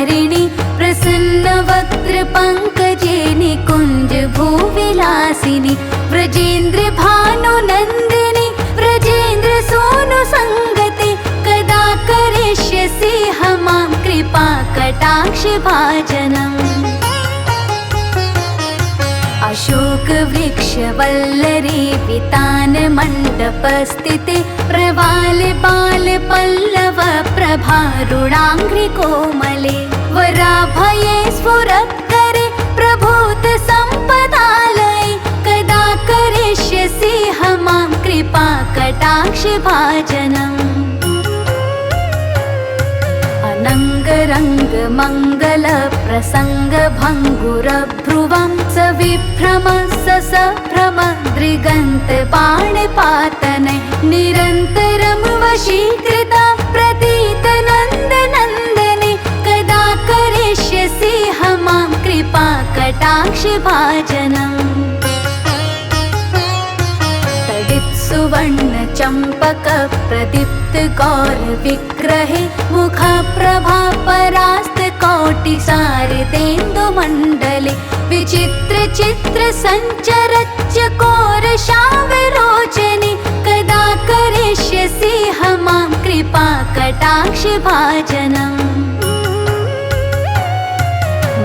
निकुञ्जधारिणि प्रसन्नवक्त्रपङ्कजे निकुञ्ज भूविलासिनि व्रजेन्द्र भानुनन्दिनि व्रजेन्द्र सोनु संगते कदा करिष्यसि मां कृपा कटाक्ष भाजनम्। अशोक वृक्ष वल्लरी वितान मण्डपस्थिते प्रवाल बाल पल्लव प्रभारुणाङ्घ्रि कोमले वराभये स्फुरत्करे प्रभूत सम्पदालये कदा करिष्यसि मां कृपा कटाक्ष भाजनम्। अनङ्गरङ्ग मङ्गल प्रसङ्ग भङ्गुर भ्रुवं स विभ्रम सभ्रम दृगन्त पाणिपातने निरन्तरं वशीकृता प्रतीत नन्दनन्दने कदा करिष्यसि मां कृपा कटाक्ष भाजनम्। सुवर्ण चम्पक प्रदीप्त गौर विग्रहे मुख प्रभा परास्त कोटि सारितेन्दु मण्डले विचित्र चित्र संचरच्च कोर शावरोचने कदा करिष्यसि मां कृपा कटाक्ष भाजनम्।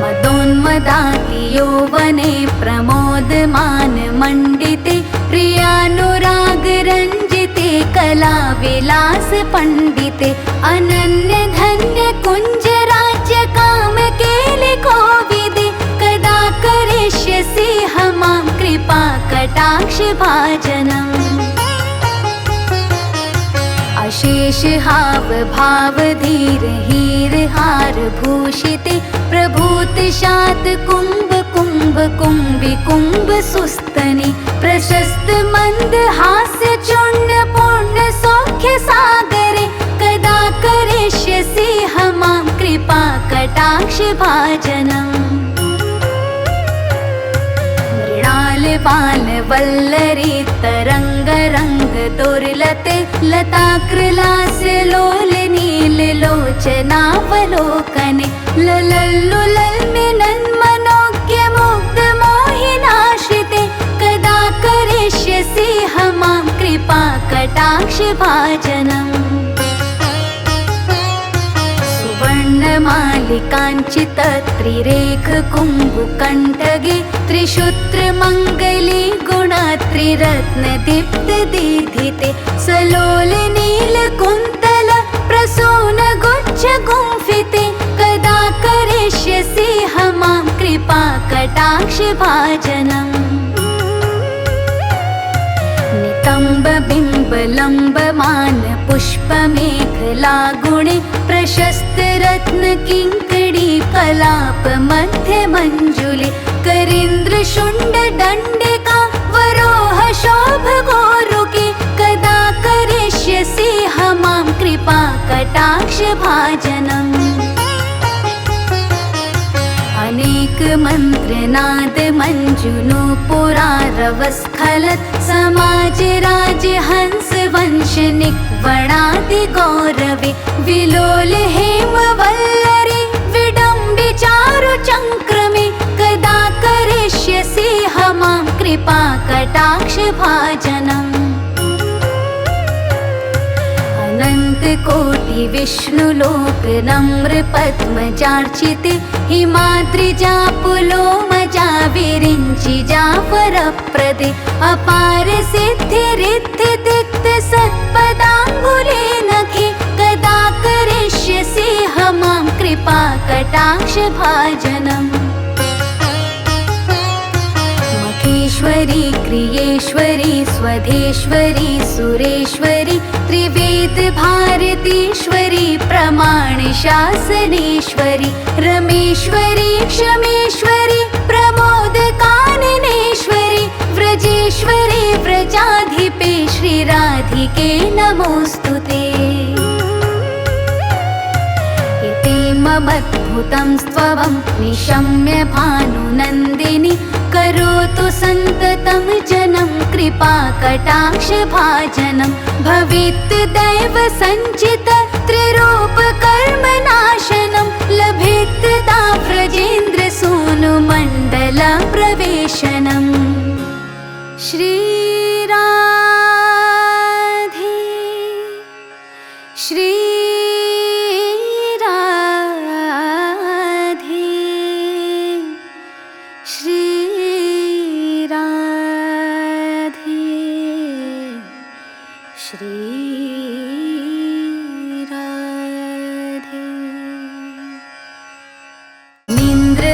मदोन्मदाति यौवने प्रमोदमान मण्डिते प्रियानुराग रञ्जिते कला विलास पण्डिते अनन्य धन्य कुञ्ज राज्य काम केलि कोविदे कदा करिष्यसि मां कृपा कटाक्ष भाजनम्। अशेष हाव भाव धीर हीर हार भूषिते प्रभूत शात कुंभ कुंभ कुंभि कुंभ सुस्तनि प्रशस्त मंद हास्य चूर्ण पूर्ण सौख्य सागरे कदा करिष्यसि मां कृपा कटाक्ष भाजनम्। बाल वल्लरी तरंग रंग दुर्लते लताकृलास्य लोल नील लोचनावलोकने ललल्लुलल्मिनन्मनोज्ञ मुग्ध मोहिनाश्रिते कदा करिष्यसि मां कृपा कटाक्ष भाजनम्। मालिकाञ्चित त्रिरेख कुम्भुकण्ठगे त्रिशूत्र मङ्गली गुण त्रिरत्न दीप्त दीधिते सलोल नील कुन्तल प्रसून गुच्छ गुंफिते कदा करिष्यसि मां कृपा कटाक्ष भाजनम्। नितम्ब बिम्ब लम्ब मान पुष्प मेखला गुणे प्रशस्त रत्न किङ्कड़ी कलाप मध्य मंजुले करीन्द्र शुंड दंडिका वरोह शोभ गोरुके कदा करिष्यसि मां कृपा कटाक्ष भाजनम्। अनेक मंत्र नाद मंजुनु पुरारवस्खलत् समाज राज हंस वंश निक्वणादि गौरवे विलोल हेम वल्लरी विडम्बि चारु चंक्रमे कदा करिष्यसि मां कृपा कटाक्ष भाजनम्। अनंत कोटि विष्णुलोक नम्र पद्मजार्चिते हिमाद्रि जापुलोम जाविरिञ्चि जाफरप्रदे अपार सिद्धि रिद्धि दिक्त सत्पदाङ्गुले नखे कदा करिष्यसि मां कृपा कटाक्ष भाजनम्। मखेश्वरी क्रियेश्वरी स्वधेश्वरी सुरेश्वरी त्रिवेद भारतीश्वरी प्रमाण शासनेश्वरी रमेश्वरी क्षमेश्वरी प्रमोद काननेश्वरी व्रजेश्वरी व्रजाधिपे श्री राधिके नमोस्तुते। ममद्भुतं स्तवं निशम्य भानुनन्दिनी करोतु सन्ततं जनं कृपा कटाक्ष भाजनं भवेत् दैव सञ्चित त्रिरूप कर्म नाशनं लभेत्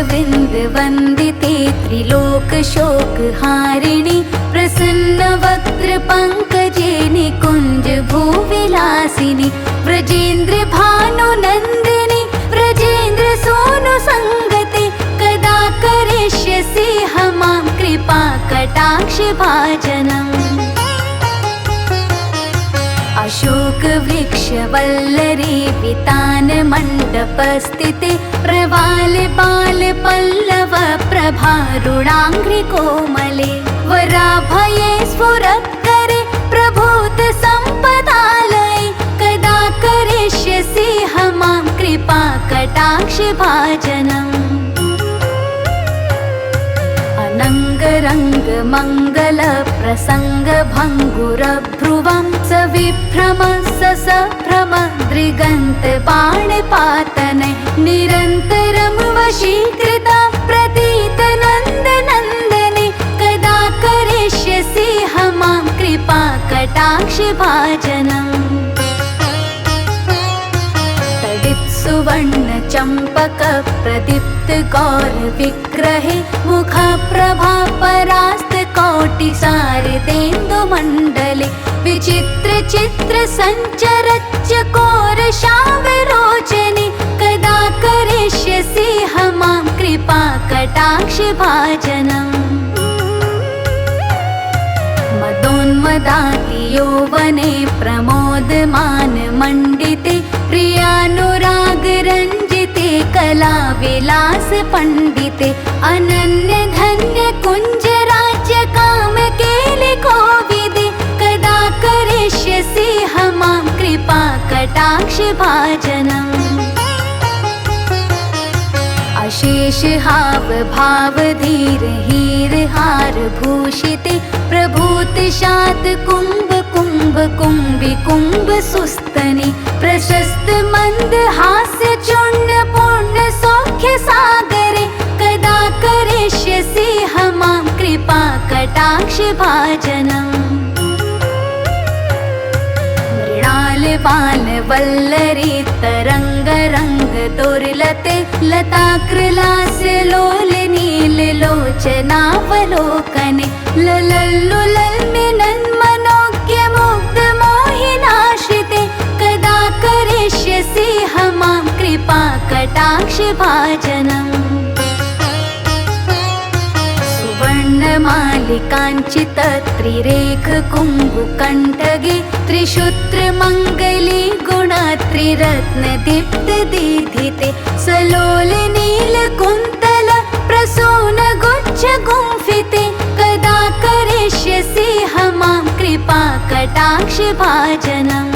मुकुन्दवृन्दवन्दिते त्रिलोकशोकहारिणि प्रसन्नवक्त्रपङ्कजे निकुञ्ज भूविलासिनि व्रजेन्द्रभानुनन्दिनि व्रजेन्द्र सोनुसङ्गते कदा करिष्यसि मां कृपा कटाक्षभाजनम् अशोकवृक्षवल्लरी वितानमण्डपस्थिते प्रवालबालपल्लव प्रभारुणाङ्घ्रिकोमले वराभये स्फुरत्करे प्रभूतसम्पदालये कदा करिष्यसि मां कृपा कटाक्षभाजनम् अनङ्गरङ्गमङ्गल प्रसङ्गभङ्गुरभ्रुवं सविभ्रम ससभ्रम दृगन्तबाणपातने निरन्तरं वशीकृता प्रतीतनन्दनन्दने कदा करिष्यसि मां कृपा कटाक्षभाजनम् सुवर्णचम्पक प्रदीप्त गौरविग्रहे मुखप्रभा परास्तकोटिसारितेन्दुमण्डले विचित्रचित्रसञ्चरच्चकोरशावरोचने कदा करिष्यसि मां कृपा कटाक्षभाजनम् मदोन्मदाति यौवने प्रमोदमानमण्डिते प्रियानुरागरञ्जिते कलाविलासपण्डिते अनन्यधन्यकुञ्जराज्यकामकेलिकोविदे कदा करिष्यसि मां कृपा कटाक्षभाजनम् अशेष हाव भाव धीर हीर हार भूषिते प्रभूत शात कुंभ कुंभ कुंभि कुंभ सुस्तने प्रशस्त मंद हास्य चूर्ण पूर्ण सौख्य सागरे कदा करिष्यसि मां कृपा कटाक्षभाजनम् बालवल्लरी तरङ्गरङ्ग दुर्लते लताकृलास्य लोलनीललोचनावलोकने ललल्लुलल्मिनन्मनोज्ञमुग्धमोहिनाश्रिते कदा करिष्यसि मां कृपा कटाक्षभाजनम् सुवर्णमालिकाञ्चित त्रिरेखकुम्भकण्ठगे त्रिशूत्रमङ्गले गुणत्रिरत्नदीप्तदीधिते सलोलनीलकुन्तल प्रसूनगुच्छगुम्फिते कदा करिष्यसि मां कृपा कटाक्षभाजनम्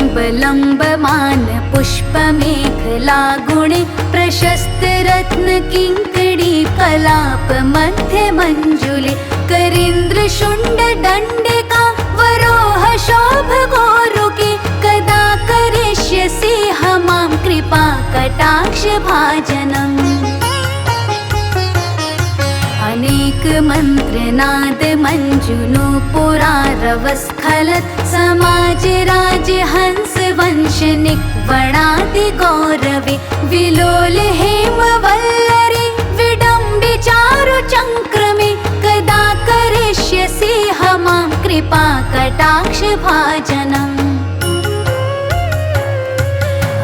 नितम्बबिम्बलम्बमान पुष्पमेखलागुणे प्रशस्तरत्नकिङ्कणी कलापमध्यमञ्जुले करीन्द्रशुण्डदण्डिका वरोह शोभगोरुके कदा करिष्यसि मां कृपा कटाक्षभाजनम् अनेक मन्त्रनाद मञ्जुनुपुरारवस्खलत् समाज राजहंस वंशनिक वणादि गौरवे विलोल हेमवल्लरी विडम्बिचारु चङ्क्रमे कदा करिष्यसि मां कृपा कटाक्षभाजनम्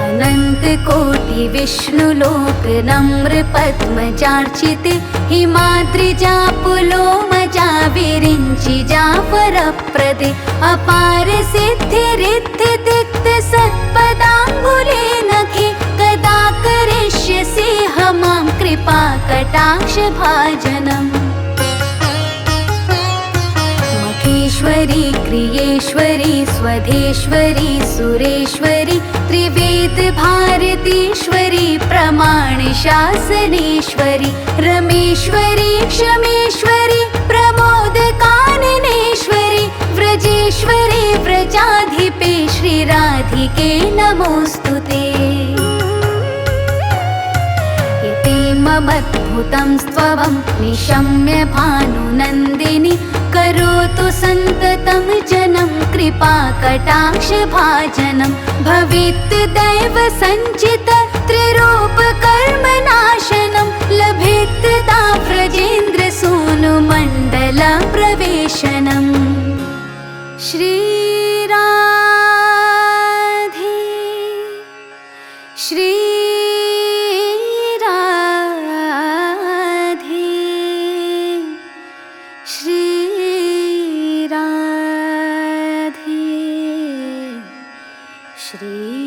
अनन्तकोटि विष्णुलोक नम्र पद्मजार्चिते हिमाद्रिजापुलोमजा विरिञ्चिजा वरप्रदे अपार सिद्धिरिद्धितिक्त सत्पदाङ्गुले नखे कदा करिष्यसि मां कृपा कटाक्षभाजनम् मखेश्वरी क्रियेश्वरी स्वधेश्वरी सुरेश्वरी त्रिवेद भारतीश्वरी प्रमाण शासनेश्वरी रमेश्वरी क्षमेश्वरी प्रमोद काननेश्वरी व्रजेश्वरी व्रजाधिपे श्रीराधिके नमोऽस्तुते ममद्भुतं स्त्वं निशम्य भानुनन्दिनि करोतु सन्ततं जनं कृपाकटाक्षभाजनं भवेत् दैव सञ्चित त्रिरूपकर्मनाशनं लभेत् तदा व्रजेन्द्रसूनुमण्डलप्रवेशनम् श्रीराधे श्रीराधे श्रीराधे श्री